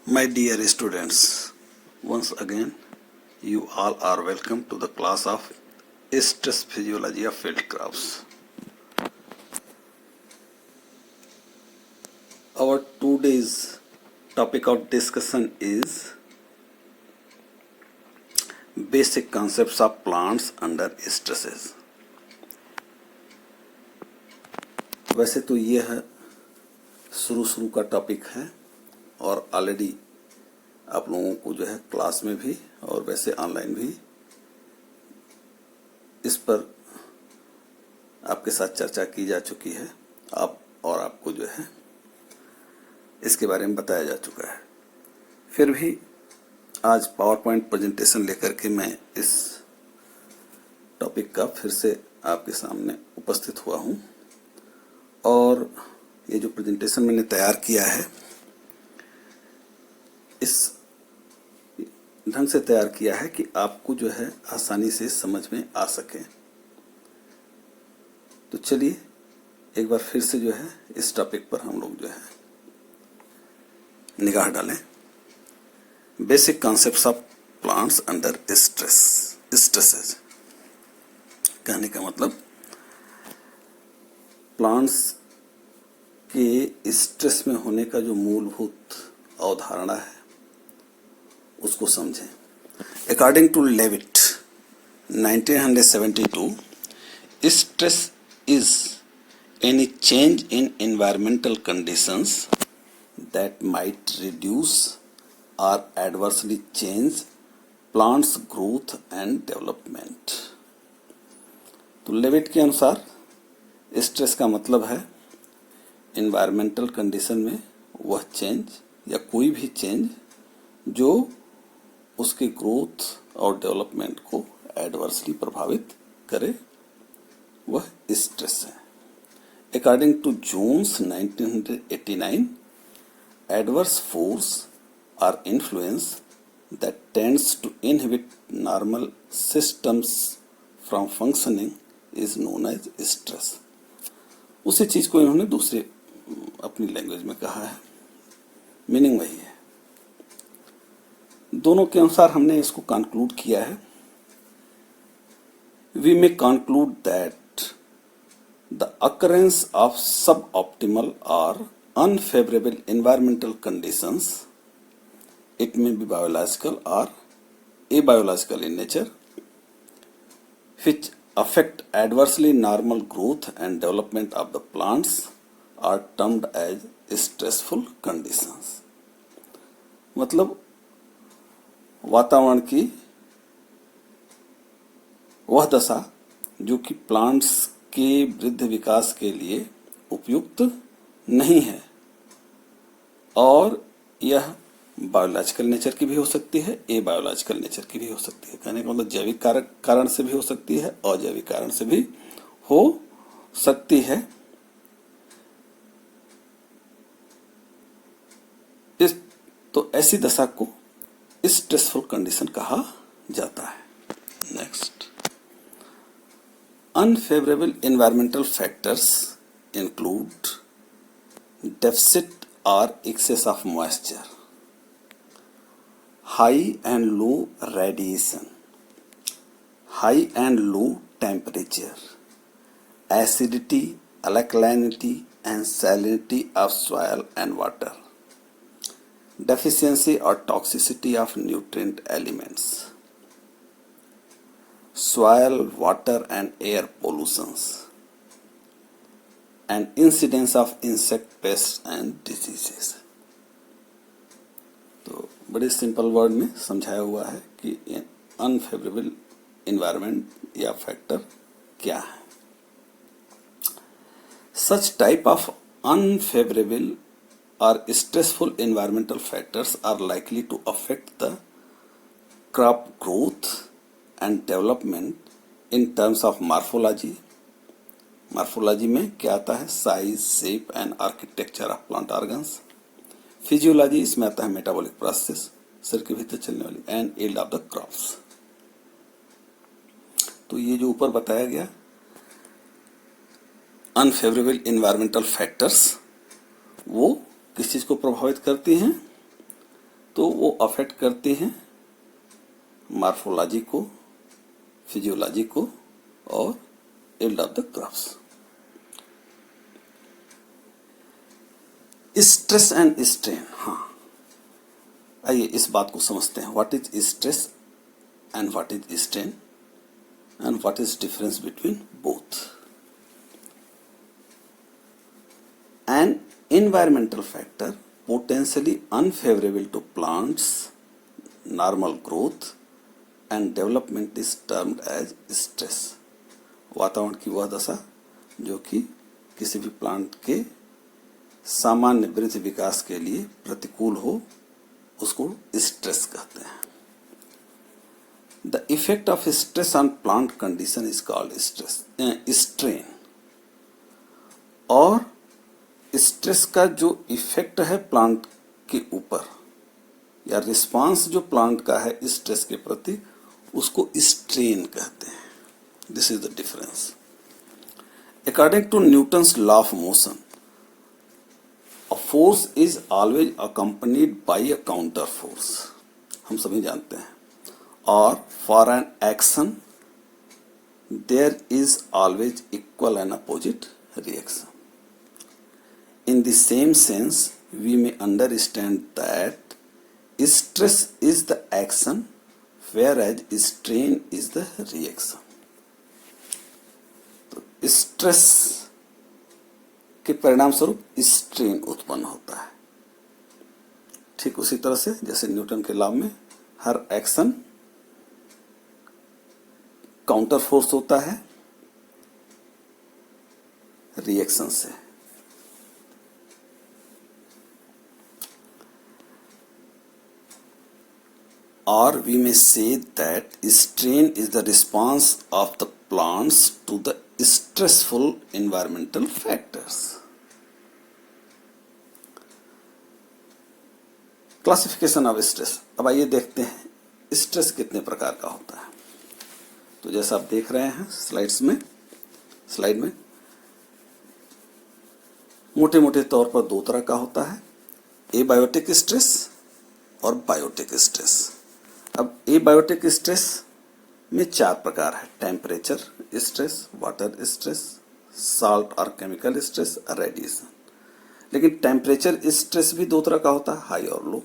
My dear students, once again you all are welcome to the class of stress physiology of field crafts. Our today's topic of discussion is basic concepts of plants under stresses. वैसे तो यह शुरू का topic है और already आप लोगों को जो है क्लास में भी और वैसे ऑनलाइन भी इस पर आपके साथ चर्चा की जा चुकी है। आपको जो है इसके बारे में बताया जा चुका है। फिर भी आज पावर पॉइंट प्रेजेंटेशन लेकर के मैं इस टॉपिक का फिर से आपके सामने उपस्थित हुआ हूँ और ये जो प्रेजेंटेशन मैंने तैयार किया है इस ढंग से तैयार किया है कि आपको जो है आसानी से समझ में आ सके। तो चलिए एक बार फिर से जो है इस टॉपिक पर हम लोग जो है निगाह डालें। Basic concepts of plants under stresses कहने का मतलब प्लांट्स के स्ट्रेस में होने का जो मूलभूत अवधारणा है उसको समझें। According to Levitt 1972, stress is any change in environmental conditions that might reduce or adversely change plants' growth and development. तो लेविट के अनुसार स्ट्रेस का मतलब है एनवायरमेंटल कंडीशन में वह चेंज या कोई भी चेंज जो उसके ग्रोथ और डेवलपमेंट को एडवर्सली प्रभावित करे, वह स्ट्रेस है। According to Jones 1989, adverse force or influence that tends to inhibit normal systems from functioning is known as stress. उसी चीज को इन्होंने दूसरे अपनी लैंग्वेज में कहा है, मीनिंग वही है। दोनों के अनुसार हमने इसको कंक्लूड किया है। We may conclude that the occurrence of suboptimal और unfavourable environmental conditions, it may be biological और abiological in nature, which affect adversely normal growth and development of the plants are termed as stressful conditions। मतलब वातावरण की वह दशा जो कि plants के वृद्धि विकास के लिए उपयुक्त नहीं है और यह बायोलॉजिकल नेचर की भी हो सकती है, एबायोलॉजिकल नेचर की भी हो सकती है। कहने का मतलब जैविक कारण से भी हो सकती है, अजैविक कारण से भी हो सकती है। तो ऐसी दशा को स्ट्रेसफुल कंडीशन कहा जाता है। Next, unfavourable environmental factors include deficit और excess of moisture, high and low radiation, high and low temperature, acidity, alkalinity and salinity of soil and water, deficiency or toxicity of nutrient elements, soil, water and air pollutions, and incidence of insect pests and diseases। तो बड़े simple word में समझाया हुआ है कि unfavourable environment या factor क्या है। Such type of unfavourable or stressful environmental factors are likely to affect the crop growth and development in terms of morphology. Morphology में क्या आता है? Size, shape and architecture of plant organs. Physiology इसमें आता है metabolic process, शरीर के भीतर चलने वाली, and yield of the crops. तो ये जो ऊपर बताया गया अनफेवरेबल एनवायरमेंटल फैक्टर्स वो किस चीज को प्रभावित करती हैं? तो वो अफेक्ट करते हैं मार्फोलॉजी को, फिजियोलॉजी को और yield of the crops. Stress and strain, हाँ आइए इस बात को समझते हैं। What is stress and what is strain and what is difference between both. An environmental factor potentially unfavorable to plants' normal growth and development is termed as stress। वातावरण की वह दशा जो कि किसी भी प्लांट के सामान्य वृद्धि विकास के लिए प्रतिकूल हो, उसको स्ट्रेस कहते हैं। The effect of stress on plant condition is called strain। और स्ट्रेस का जो इफेक्ट है प्लांट के ऊपर या रिस्पांस जो प्लांट का है स्ट्रेस के प्रति, उसको स्ट्रेन कहते हैं। This is the difference. According to Newton's law of motion, a force is always accompanied by a counter force. हम सभी जानते हैं। और for an action there is always equal and opposite reaction. In the same sense, we may understand that stress is the action, whereas strain is the reaction। तो stress के परिणाम स्वरूप strain उत्पन्न होता है। ठीक उसी तरह से जैसे न्यूटन के लॉ में हर एक्शन काउंटर फोर्स होता है रिएक्शन से। Or we may say that strain is the response of the plants to the stressful environmental factors। Classification of stress. अब आइए देखते हैं स्ट्रेस कितने प्रकार का होता है। तो जैसा आप देख रहे हैं स्लाइड में मोटे मोटे तौर पर दो तरह का होता है, एबायोटिक स्ट्रेस और बायोटिक स्ट्रेस। अब एबायोटिक स्ट्रेस में चार प्रकार है, temperature stress, water stress, salt और केमिकल स्ट्रेस, रेडिएशन। लेकिन टेम्परेचर स्ट्रेस भी दो तरह का होता है, हाई और लो।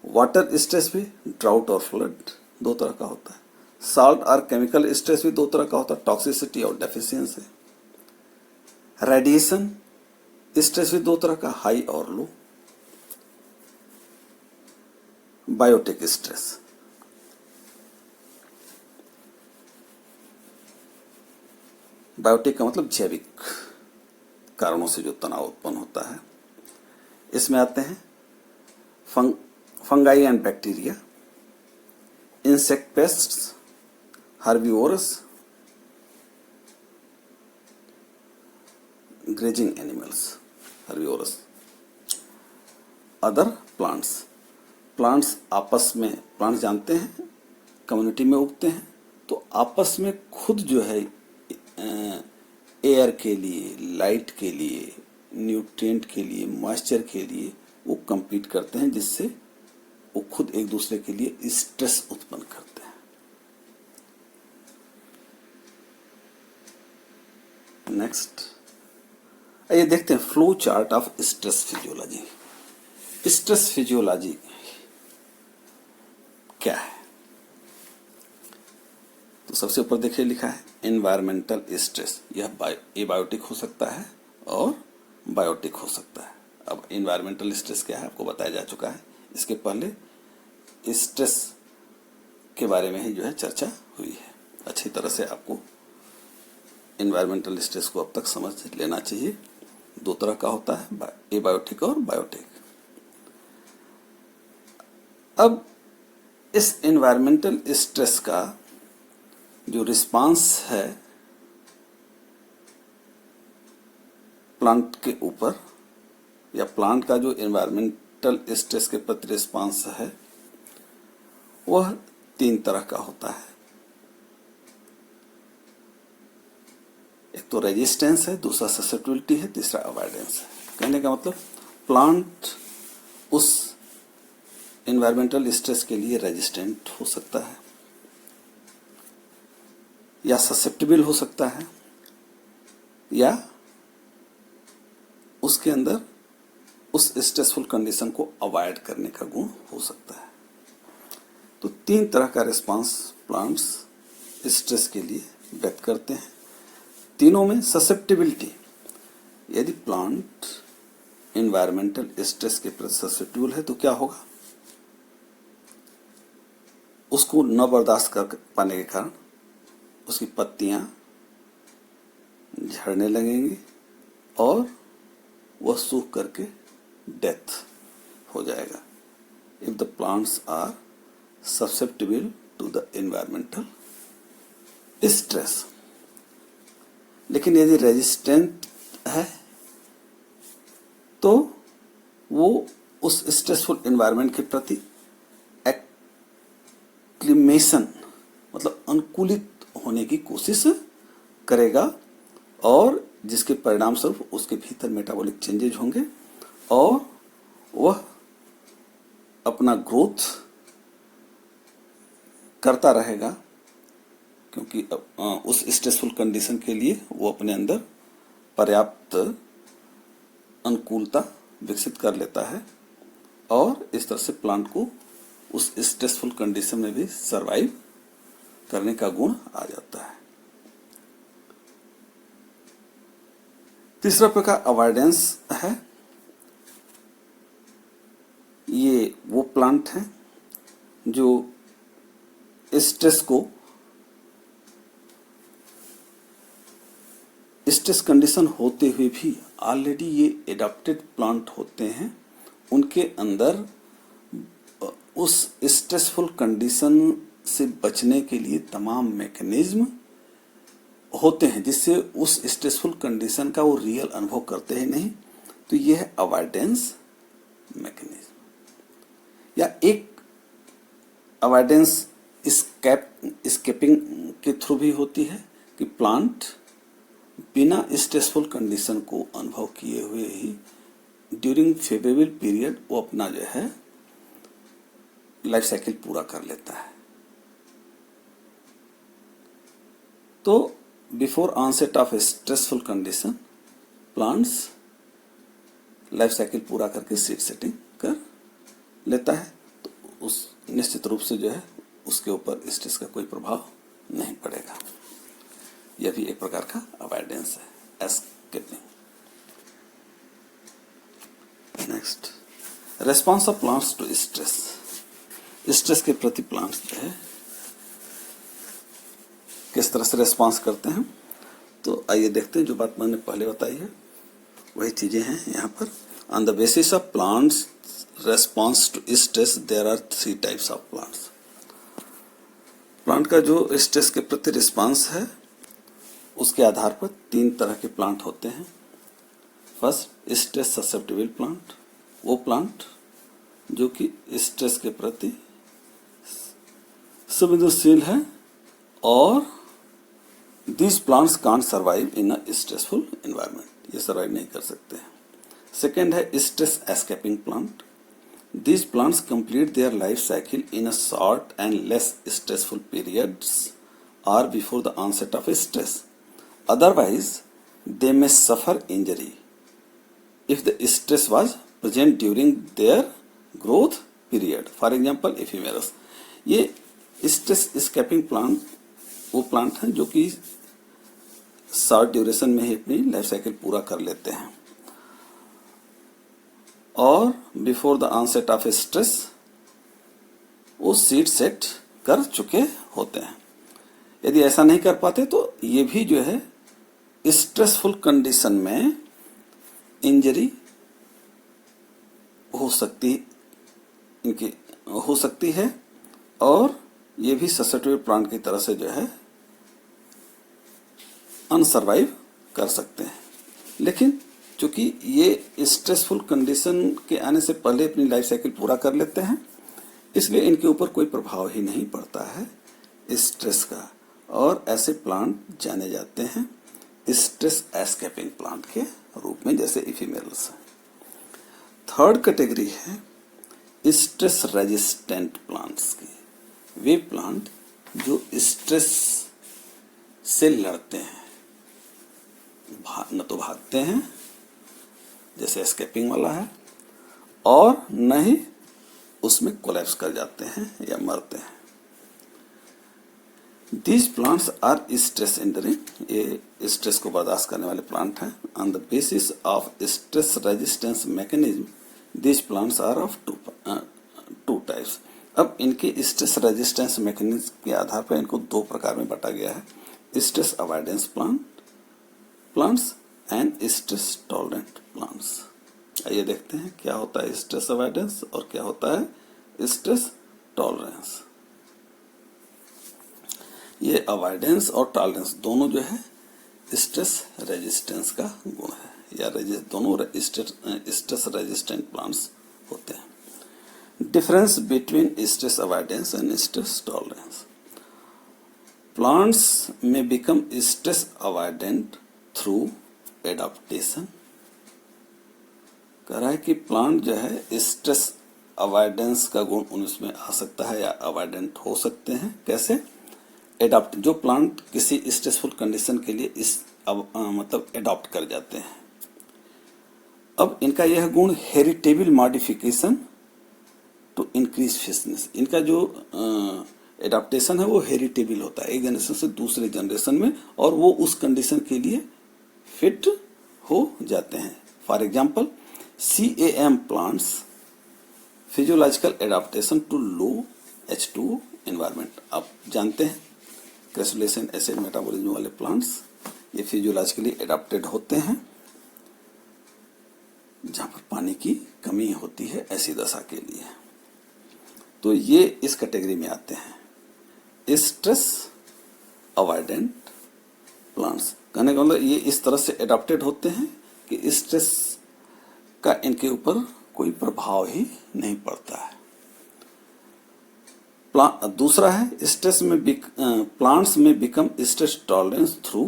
वाटर स्ट्रेस भी ड्राउट और फ्लड दो तरह का होता है। साल्ट और केमिकल स्ट्रेस भी दो तरह का होता है, टॉक्सिसिटी और डेफिशिएंसी। रेडिएशन स्ट्रेस भी दो तरह का, हाई और लो। बायोटिक स्ट्रेस, बायोटिक का मतलब जैविक कारणों से जो तनाव उत्पन्न होता है। इसमें आते हैं fungi and bacteria, insect pests, herbivores, grazing animals, herbivores, other plants. Plants आपस में, प्लांट्स जानते हैं कम्युनिटी में उगते हैं, तो आपस में खुद जो है एयर के लिए, लाइट के लिए, न्यूट्रिएंट के लिए, मॉइस्चर के लिए वो compete करते हैं, जिससे वो खुद एक दूसरे के लिए स्ट्रेस उत्पन्न करते हैं। नेक्स्ट आइए देखते हैं flow chart of stress physiology. Stress physiology क्या है? तो सबसे ऊपर देखिए लिखा है एनवायरमेंटल स्ट्रेस। यह एबायोटिक हो सकता है और बायोटिक हो सकता है। अब एनवायरमेंटल स्ट्रेस क्या है आपको बताया जा चुका है। इसके पहले स्ट्रेस के बारे में ही जो है चर्चा हुई है। अच्छी तरह से आपको एनवायरमेंटल स्ट्रेस को अब तक समझ लेना चाहिए। दो तरह का होता है, एबायोटिक और बायोटिक। अब इस एनवायरमेंटल स्ट्रेस का जो रिस्पांस है प्लांट के ऊपर, या प्लांट का जो एनवायरमेंटल स्ट्रेस के प्रति रिस्पांस है, वह तीन तरह का होता है। एक तो रेजिस्टेंस है, दूसरा ससेप्टिबिलिटी है, तीसरा अवॉइडेंस है। कहने का मतलब प्लांट उस एनवायरमेंटल स्ट्रेस के लिए रेजिस्टेंट हो सकता है या ससेप्टेबल हो सकता है या उसके अंदर उस स्ट्रेसफुल कंडीशन को अवॉइड करने का गुण हो सकता है। तो 3 तरह का रिस्पांस प्लांट्स स्ट्रेस के लिए व्यक्त करते हैं। तीनों में ससेप्टेबिलिटी, यदि प्लांट एनवायरमेंटल स्ट्रेस के प्रति ससेप्टेबल है तो क्या होगा, उसको न बर्दाश्त कर पाने के कारण उसकी पत्तियां झड़ने लगेंगी और वह सूख करके डेथ हो जाएगा। If the plants are susceptible to the environmental stress. लेकिन यदि रेजिस्टेंट है तो वो उस स्ट्रेसफुल एनवायरनमेंट के प्रति एक्लिमेशन मतलब अनुकूलित होने की कोशिश करेगा और जिसके परिणाम स्वरूप उसके भीतर मेटाबॉलिक चेंजेज होंगे और वह अपना ग्रोथ करता रहेगा, क्योंकि उस स्ट्रेसफुल कंडीशन के लिए वो अपने अंदर पर्याप्त अनुकूलता विकसित कर लेता है और इस तरह से प्लांट को उस स्ट्रेसफुल कंडीशन में भी सरवाइव करने का गुण आ जाता है। तीसरा प्रकार अवॉइडेंस है। ये वो प्लांट है जो स्ट्रेस कंडीशन होते हुए भी ऑलरेडी ये एडाप्टेड प्लांट होते हैं, उनके अंदर उस स्ट्रेसफुल कंडीशन से बचने के लिए तमाम मैकेनिज्म होते हैं जिससे उस स्ट्रेसफुल कंडीशन का वो रियल अनुभव करते ही नहीं। तो यह है अवॉइडेंस मैकेनिज्म। या एक अवॉइडेंस स्केपिंग के थ्रू भी होती है कि प्लांट बिना स्ट्रेसफुल कंडीशन को अनुभव किए हुए ही ड्यूरिंग फेवरेबल पीरियड वो अपना जो है लाइफ साइकिल पूरा कर लेता है। तो before onset of a stressful condition plants life cycle पूरा करके सीड सेटिंग कर लेता है, तो उस निश्चित रूप से जो है उसके ऊपर स्ट्रेस का कोई प्रभाव नहीं पड़ेगा। यह भी एक प्रकार का अवॉइडेंस है, escaping. Next, response of plants to stress. Stress के प्रति प्लांट्स जो है किस तरह से रेस्पॉन्स करते हैं, तो आइए देखते हैं। जो बात मैंने पहले बताई है वही चीजें हैं यहाँ पर। On the basis of plants response to stress there are 3 types of plants. Plant का जो स्ट्रेस के प्रति रिस्पॉन्स है उसके आधार पर 3 तरह के प्लांट होते हैं। फर्स्ट, स्ट्रेस ससेप्टेबल प्लांट, वो प्लांट जो कि स्ट्रेस के प्रति संवेदनशील है और these plants can't survive in a stressful environment, ये survive नहीं कर सकते हैं। सेकेंड है stress escaping plant, these plants complete their life cycle in a short and less stressful periods or before the onset of stress, otherwise they may suffer injury if the stress was present during their growth period, for example ephemerals। ये stress escaping plant वो plant हैं जो कि short duration में ही अपनी life cycle पूरा कर लेते हैं और before the onset of stress वो सीड सेट कर चुके होते हैं। यदि ऐसा नहीं कर पाते तो ये भी जो है स्ट्रेसफुल कंडीशन में इंजरी हो सकती है और ये भी ससेप्टेबल प्लांट की तरह से जो है अनसर्वाइव कर सकते हैं। लेकिन चूंकि ये स्ट्रेसफुल कंडीशन के आने से पहले अपनी लाइफ साइकिल पूरा कर लेते हैं, इसलिए इनके ऊपर कोई प्रभाव ही नहीं पड़ता है स्ट्रेस का, और ऐसे प्लांट जाने जाते हैं स्ट्रेस एस्केपिंग प्लांट के रूप में, जैसे इफिमेरल्स। थर्ड कैटेगरी है स्ट्रेस रेजिस्टेंट प्लांट्स की, वे प्लांट जो स्ट्रेस से लड़ते हैं, न तो भागते हैं जैसे एस्केपिंग वाला है, और न ही उसमें कोलैप्स कर जाते हैं या मरते हैं। These plants are stress enduring, ये स्ट्रेस को बर्दाश्त करने वाले प्लांट हैं। On the basis of stress resistance mechanism, these plants are of two types. अब इनके स्ट्रेस रेजिस्टेंस मैकेनिज्म के आधार पर इनको दो प्रकार में बांटा गया है, stress avoidance plants and stress tolerant plants. आइए देखते हैं क्या होता है स्ट्रेस अवॉइडेंस और क्या होता है स्ट्रेस टॉलरेंस। ये अवॉइडेंस और टॉलरेंस दोनों जो है स्ट्रेस रेजिस्टेंस का गुण है, या दोनों स्ट्रेस रेजिस्टेंट प्लांट्स होते हैं। Difference between stress avoidance and stress tolerance, plants में become stress avoidant through adaptation. कह रहा है कि प्लांट जो है स्ट्रेस अवॉइडेंस का गुण उनमें आ सकता है या अवॉइडेंट हो सकते हैं। कैसे? एडॉप्ट, जो प्लांट किसी स्ट्रेसफुल कंडीशन के लिए मतलब एडॉप्ट कर जाते हैं। अब इनका यह गुण heritable modification to increase fitness, इनका जो एडाप्टेशन है वो हेरिटेबल होता है एक जनरेशन से दूसरे जनरेशन में, और वो उस कंडीशन के लिए फिट हो जाते हैं। For example CAM plants physiological adaptation to low H2O environment. आप जानते हैं क्रेसुलेशन एसिड मेटाबॉलिज्म वाले प्लांट्स ये फिजियोलॉजिकली एडाप्टेड होते हैं जहां पर पानी की कमी होती है ऐसी दशा के लिए, तो ये इस कैटेगरी में आते हैं स्ट्रेस अवॉइडेंट प्लांट्स। कहने का मतलब ये इस तरह से एडाप्टेड होते हैं कि स्ट्रेस का इनके ऊपर कोई प्रभाव ही नहीं पड़ता है। दूसरा है स्ट्रेस में प्लांट्स में become stress tolerance through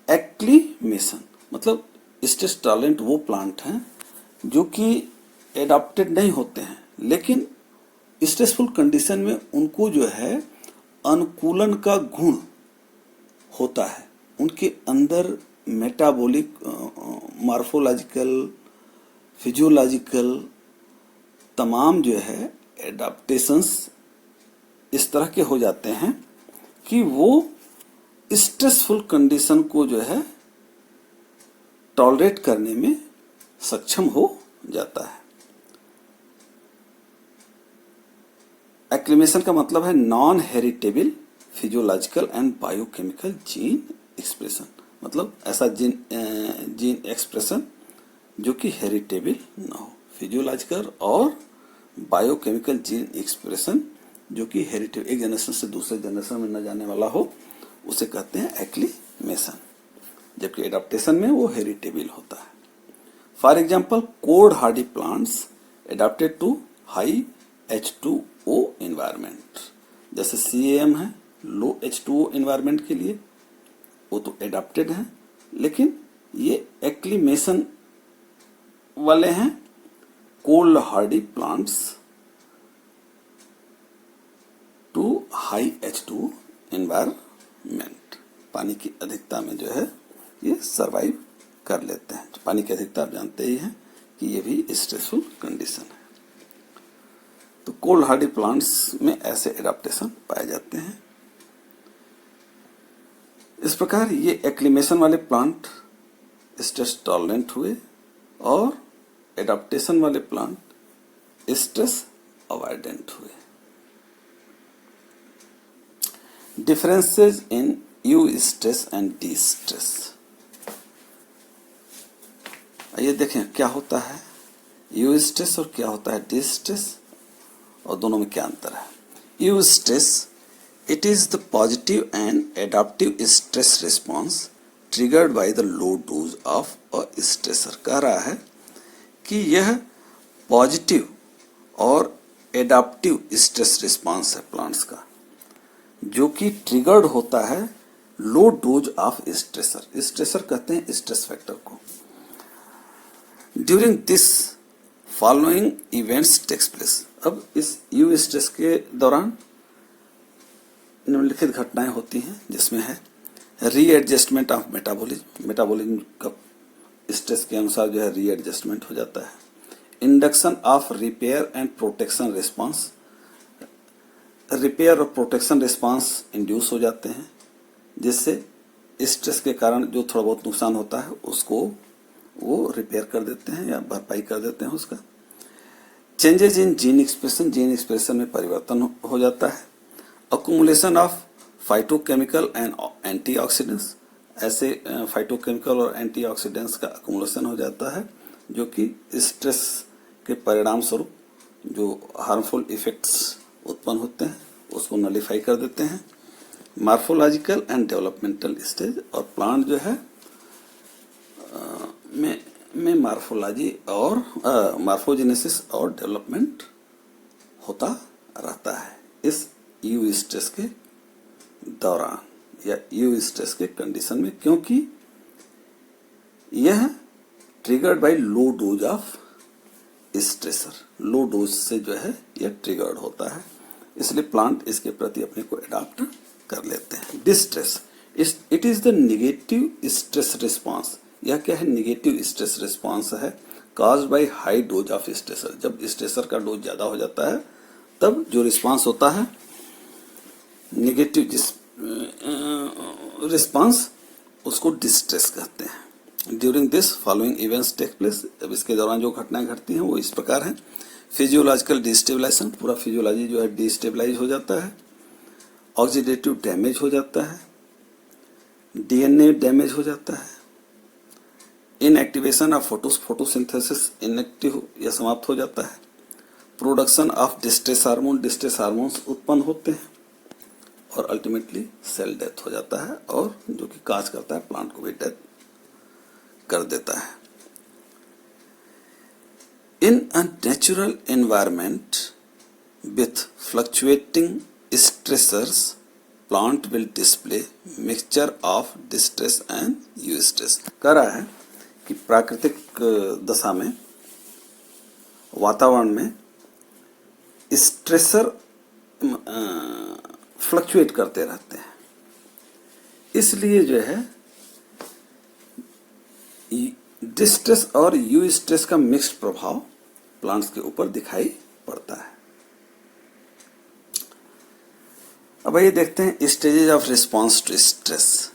acclimation, मतलब स्ट्रेस टॉलरेंट वो प्लांट हैं जो कि एडाप्टेड नहीं होते हैं, लेकिन स्ट्रेसफुल कंडीशन में उनको जो है अनुकूलन का गुण होता है। उनके अंदर मेटाबॉलिक, मॉर्फोलॉजिकल, फिजियोलॉजिकल तमाम जो है एडाप्टेशंस इस तरह के हो जाते हैं कि वो स्ट्रेसफुल कंडीशन को जो है टॉलरेट करने में सक्षम हो जाता है। एक्लिमेशन का मतलब है non heritable physiological and biochemical gene expression, मतलब ऐसा जीन एक्सप्रेशन जो कि हेरिटेबल ना हो, फिजियोलॉजिकल और बायोकेमिकल जीन एक्सप्रेशन जो कि हेरिटेबल एक जनरेशन से दूसरे जनरेशन में न जाने वाला हो, उसे कहते हैं एक्लिमेशन, जबकि एडाप्टेशन में वो हेरिटेबल होता है। For example cold hardy plants adapted to high H2O environment, जैसे CAM है लो H2O एनवायरमेंट के लिए, वो तो एडाप्टेड है, लेकिन ये एक्लिमेशन वाले हैं cold hardy plants to high H2O environment. पानी की अधिकता में जो है ये सरवाइव कर लेते हैं। तो पानी की अधिकता आप जानते ही हैं कि ये भी स्ट्रेसफुल कंडीशन है। तो कोल्ड हार्डी प्लांट्स में ऐसे एडाप्टेशन पाए जाते हैं। इस प्रकार ये एक्लिमेशन वाले प्लांट स्ट्रेस टॉलरेंट हुए और एडाप्टेशन वाले प्लांट स्ट्रेस अवॉइडेंट हुए। Differences in you stress and D stress, आइए देखें क्या होता है यू स्ट्रेस और क्या होता है डी स्ट्रेस, और दोनों में क्या अंतर है। Eustress, it is the positive and adaptive stress response triggered by the low dose of a stressor. कह रहा है कि यह पॉजिटिव और एडाप्टिव स्ट्रेस रिस्पॉन्स है प्लांट्स का, जो कि ट्रिगर्ड होता है low dose of stressor. Stressor कहते हैं स्ट्रेस फैक्टर को। During this following events takes place. अब इस यू स्ट्रेस के दौरान निम्नलिखित घटनाएं होती हैं, जिसमें है रीएडजस्टमेंट ऑफ मेटाबॉलिज्म, मेटाबॉलिज्म का स्ट्रेस के अनुसार जो है रीएडजस्टमेंट हो जाता है। Induction of repair and protection response, repair और प्रोटेक्शन रिस्पांस इंड्यूस हो जाते हैं, जिससे स्ट्रेस के कारण जो थोड़ा बहुत नुकसान होता है उसको वो रिपेयर कर देते हैं या भरपाई कर देते हैं उसका। Changes in gene expression, gene expression में परिवर्तन हो जाता है। Accumulation of phytochemical and antioxidants, ऐसे फाइटोकेमिकल और एंटीऑक्सीडेंट्स का अकुमुलेशन हो जाता है जो कि स्ट्रेस के परिणाम स्वरूप जो हार्मफुल इफेक्ट्स उत्पन्न होते हैं उसको नलिफाई कर देते हैं। मार्फोलॉजिकल एंड डेवलपमेंटल स्टेज, और प्लांट जो है में मार्फोलॉजी और मार्फोजेनेसिस और डेवलपमेंट होता रहता है इस यू स्ट्रेस के दौरान या यू स्ट्रेस के कंडीशन में, क्योंकि यह triggered by low dose of stressor, low dose से जो है यह ट्रिगर्ड होता है, इसलिए प्लांट इसके प्रति अपने को अडॉप्ट कर लेते हैं। Distress, it is the negative stress response, यह क्या है? निगेटिव स्ट्रेस रिस्पांस है caused by high dose of stressor. जब स्ट्रेसर का डोज ज्यादा हो जाता है तब जो रिस्पांस होता है निगेटिव रिस्पांस, उसको डिस्ट्रेस कहते हैं। During this following events take place, अब इसके दौरान जो घटनाएं घटती हैं वो इस प्रकार हैं। फिजियोलॉजिकल डिस्टेबलाइजेशन, पूरा फिजियोलॉजी जो है डिस्टेबलाइज हो जाता है। ऑक्सीडेटिव डैमेज हो जाता है, डीएनए डैमेज हो जाता है। इनएक्टिवेशन ऑफ फोटोसिंथेसिस इनएक्टिव या समाप्त हो जाता है। Production of distress hormone, distress hormones उत्पन्न होते हैं और अल्टीमेटली सेल डेथ हो जाता है, और जो कि काज करता है प्लांट को भी डेथ कर देता है। In a natural environment with fluctuating stressors, plant will display mixture of distress and eustress। कह रहा है कि प्राकृतिक दशा में, वातावरण में स्ट्रेसर फ्लक्चुएट करते रहते हैं, इसलिए जो है डिस्ट्रेस और यू स्ट्रेस का मिक्स्ड प्रभाव प्लांट्स के ऊपर दिखाई पड़ता है। अब ये देखते हैं stages of response to stress.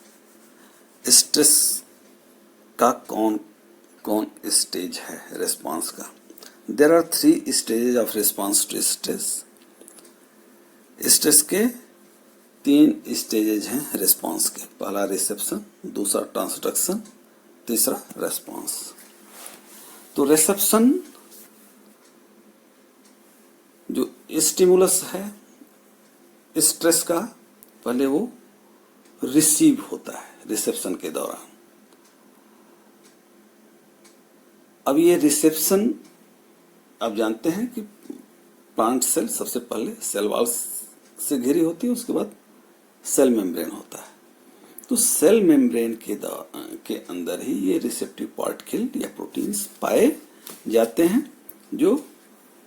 Stress का कौन कौन स्टेज है रिस्पांस का? There are 3 stages of response to stress. Stress के 3 स्टेजेस हैं रिस्पांस के। पहला रिसेप्शन, दूसरा ट्रांसडक्शन, तीसरा रेस्पॉन्स। तो रिसेप्शन जो स्टिमुलस है स्ट्रेस का, पहले वो रिसीव होता है रिसेप्शन के दौरान। अब ये रिसेप्शन आप जानते हैं कि प्लांट सेल सबसे पहले सेल वॉल से घिरी होती है, उसके बाद सेल मेम्ब्रेन होता है। तो सेल मेम्ब्रेन के अंदर ही ये रिसेप्टिव पार्टिकल या प्रोटीन्स पाए जाते हैं जो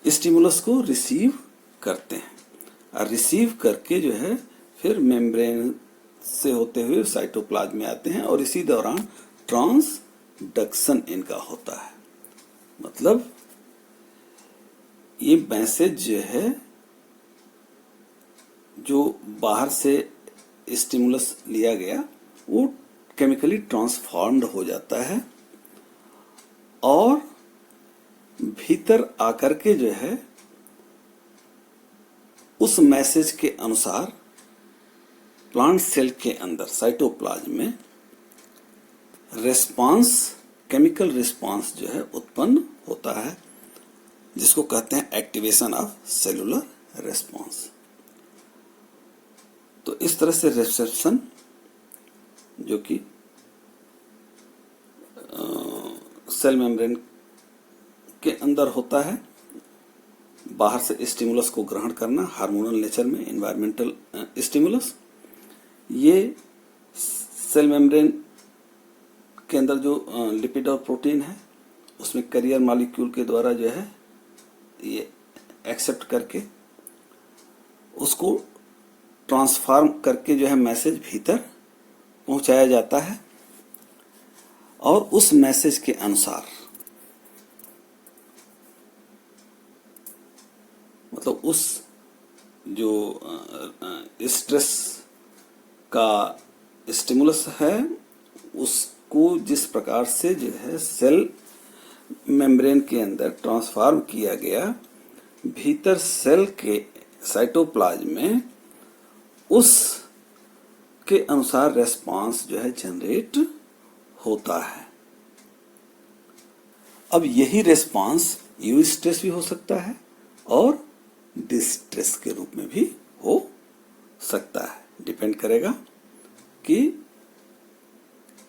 स्टिमुलस को रिसीव करते हैं, और रिसीव करके जो है फिर मेम्ब्रेन से होते हुए साइटोप्लाज्म में आते हैं, और इसी दौरान ट्रांसडक्शन इनका होता है। मतलब ये मैसेज जो है जो बाहर से स्टिमुलस लिया गया वो केमिकली ट्रांसफॉर्म्ड हो जाता है, और भीतर आकर के जो है उस मैसेज के अनुसार प्लांट सेल के अंदर साइटोप्लाज्म में रिस्पांस, केमिकल रिस्पांस जो है उत्पन्न होता है, जिसको कहते हैं एक्टिवेशन ऑफ सेलुलर रिस्पांस। तो इस तरह से रिसेप्शन जो कि सेल मेम्ब्रेन के अंदर होता है, बाहर से स्टिमुलस को ग्रहण करना, हार्मोनल नेचर में एनवायरमेंटल स्टिमुलस, ये सेल मेम्ब्रेन के अंदर जो लिपिड और प्रोटीन है उसमें कैरियर मॉलिक्यूल के द्वारा जो है ये एक्सेप्ट करके उसको ट्रांसफॉर्म करके जो है मैसेज भीतर पहुंचाया जाता है और उस मैसेज के अनुसार मतलब उस जो स्ट्रेस का स्टिमुलस है उसको जिस प्रकार से जो है सेल मेम्ब्रेन के अंदर ट्रांसफॉर्म किया गया भीतर सेल के साइटोप्लाज्म में उस के अनुसार रेस्पॉन्स जो है जनरेट होता है। अब यही रेस्पॉन्स यू स्ट्रेस भी हो सकता है और डिस्ट्रेस के रूप में भी हो सकता है। डिपेंड करेगा कि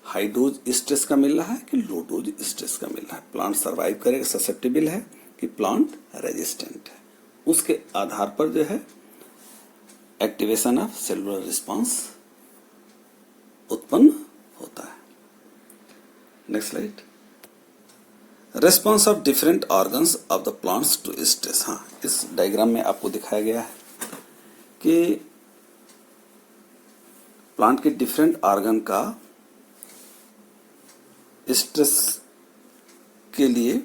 हाई डोज स्ट्रेस का मिल रहा है कि लो डोज स्ट्रेस का मिल रहा है। प्लांट सरवाइव करेगा, ससेप्टेबल है कि प्लांट रेजिस्टेंट है, उसके आधार पर जो है एक्टिवेशन ऑफ सेलुलर रिस्पांस उत्पन्न होता है। Next slide. Response of different organs of the plants to stress. हाँ, इस डायग्राम में आपको दिखाया गया है कि प्लांट के डिफरेंट ऑर्गन का स्ट्रेस के लिए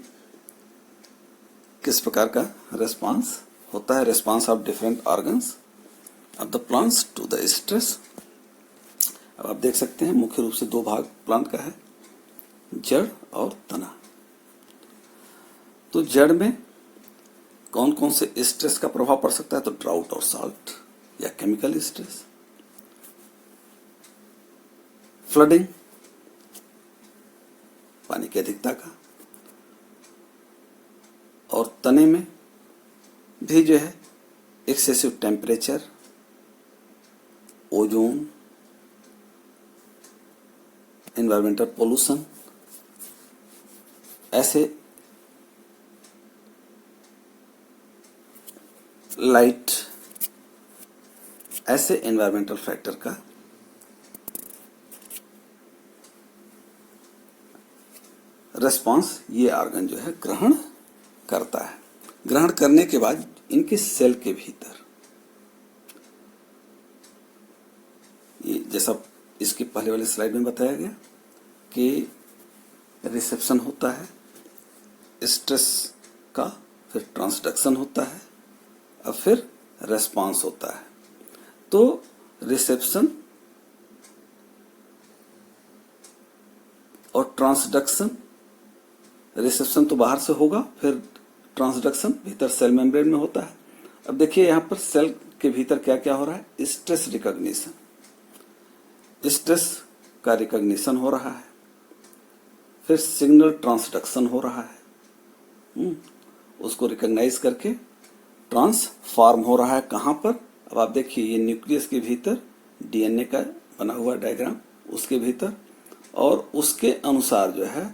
किस प्रकार का रेस्पॉन्स होता है। Response of different organs of the plants to the stress. अब आप देख सकते हैं मुख्य रूप से दो भाग प्लांट का है, जड़ और तना। तो जड़ में कौन कौन से स्ट्रेस का प्रभाव पड़ सकता है, तो ड्राउट और साल्ट या केमिकल स्ट्रेस, फ्लडिंग पानी की अधिकता का, और तने में भी जो है excessive temperature, ozone, environmental pollution, ऐसे लाइट, ऐसे एनवायरमेंटल फैक्टर का रेस्पॉन्स ये ऑर्गन जो है ग्रहण करता है। ग्रहण करने के बाद इनके सेल के भीतर ये जैसा इसके पहले वाले स्लाइड में बताया गया कि रिसेप्शन होता है स्ट्रेस का, फिर ट्रांसडक्शन होता है, अब फिर रेस्पॉन्स होता है। तो रिसेप्शन और ट्रांसडक्शन, रिसेप्शन तो बाहर से होगा, फिर ट्रांसडक्शन भीतर सेल मेम्ब्रेन में होता है। अब देखिए यहाँ पर सेल के भीतर क्या क्या हो रहा है। स्ट्रेस रिकॉग्निशन, स्ट्रेस का रिकॉग्निशन हो रहा है, फिर सिग्नल ट्रांसडक्शन हो रहा है, उसको रिकॉग्नाइज करके ट्रांसफॉर्म हो रहा है। कहाँ पर, अब आप देखिए ये न्यूक्लियस के भीतर डीएनए का बना हुआ डायग्राम, उसके भीतर, और उसके अनुसार जो है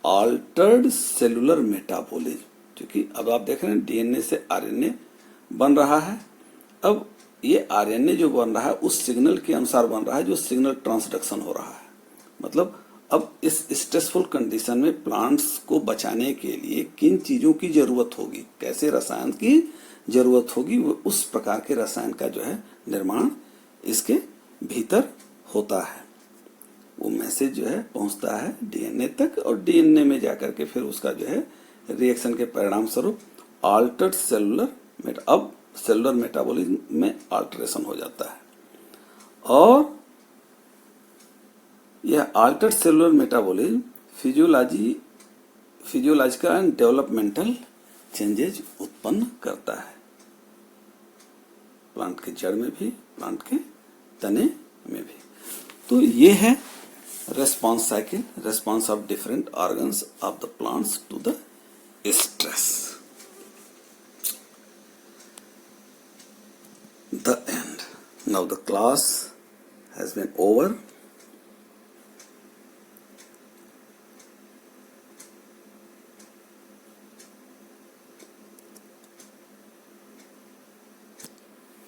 ऑल्टर्ड सेलुलर मेटाबॉलिज्म, क्योंकि अब आप देख रहे हैं डीएनए से आरएनए बन रहा है। अब ये आरएनए जो बन रहा है उस सिग्नल के अनुसार बन रहा है जो सिग्नल ट्रांसडक्शन हो रहा है। मतलब अब इस स्ट्रेसफुल कंडीशन में प्लांट्स को बचाने के लिए किन चीजों की जरूरत होगी, कैसे रसायन की जरूरत होगी, वो उस प्रकार के रसायन का जो है निर्माण इसके भीतर होता है। वो मैसेज जो है पहुंचता है डीएनए तक, और डीएनए में जाकर के फिर उसका जो है रिएक्शन के परिणाम स्वरूप ऑल्टर्ड सेलुलर अब सेलुलर मेटाबॉलिज्म में अल्टरेशन हो जाता है, और यह Altered cellular metabolism physiological and developmental changes उत्पन्न करता है। प्लांट के जड़ में भी, प्लांट के तने में भी। तो ये है response cycle, response of different organs of the plants to the stress. The end. Now the class has been over.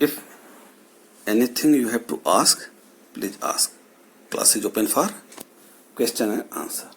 If anything you have to ask, please ask. Class is open for question and answer.